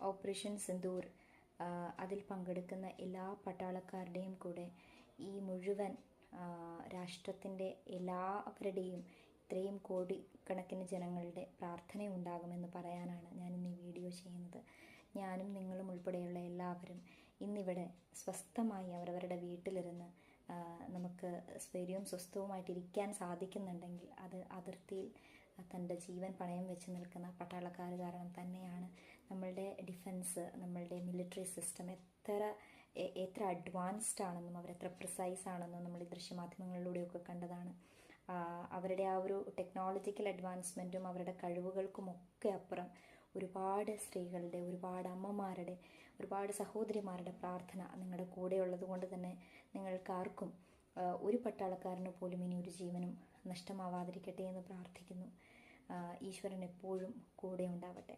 Operation Sindoor അതിൽ പങ്കെടുക്കുന്ന എല്ലാ പട്ടാളക്കാരുടെയും കൂടെ ഈ മുഴുവൻ രാഷ്ട്രത്തിൻ്റെ എല്ലാവരുടെയും ഇത്രയും കോടിക്കണക്കിന് ജനങ്ങളുടെ പ്രാർത്ഥന ഉണ്ടാകുമെന്ന് പറയാനാണ് ഞാൻ ഇന്ന് ഈ വീഡിയോ ചെയ്യുന്നത്. ഞാനും നിങ്ങളും ഉൾപ്പെടെയുള്ള എല്ലാവരും ഇന്നിവിടെ സ്വസ്ഥമായി അവരവരുടെ വീട്ടിലിരുന്ന് നമുക്ക് സ്വൈര്യവും സ്വസ്ഥവുമായിട്ടിരിക്കാൻ സാധിക്കുന്നുണ്ടെങ്കിൽ അത് അതിർത്തിയിൽ തൻ്റെ ജീവൻ പണയം വെച്ച് നിൽക്കുന്ന പട്ടാളക്കാർ കാരണം തന്നെയാണ്. നമ്മളുടെ ഡിഫൻസ്, നമ്മളുടെ മിലിറ്ററി സിസ്റ്റം എത്ര അഡ്വാൻസ്ഡ് ആണെന്നും അവരെത്ര പ്രിസൈസ് ആണെന്നും നമ്മൾ ഈ ദൃശ്യമാധ്യമങ്ങളിലൂടെയൊക്കെ കണ്ടതാണ്. അവരുടെ ആ ഒരു ടെക്നോളജിക്കൽ അഡ്വാൻസ്മെൻറ്റും അവരുടെ കഴിവുകൾക്കുമൊക്കെ അപ്പുറം ഒരുപാട് സ്ത്രീകളുടെ, ഒരുപാട് അമ്മമാരുടെ, ഒരുപാട് സഹോദരിമാരുടെ പ്രാർത്ഥന നിങ്ങളുടെ കൂടെ ഉള്ളത് കൊണ്ട് തന്നെ നിങ്ങൾക്കാർക്കും ഒരു പട്ടാളക്കാരന് പോലും ഇനി ഒരു ജീവനും നഷ്ടമാവാതിരിക്കട്ടെ എന്ന് പ്രാർത്ഥിക്കുന്നു. ഈശ്വരൻ എപ്പോഴും കൂടെ ഉണ്ടാവട്ടെ.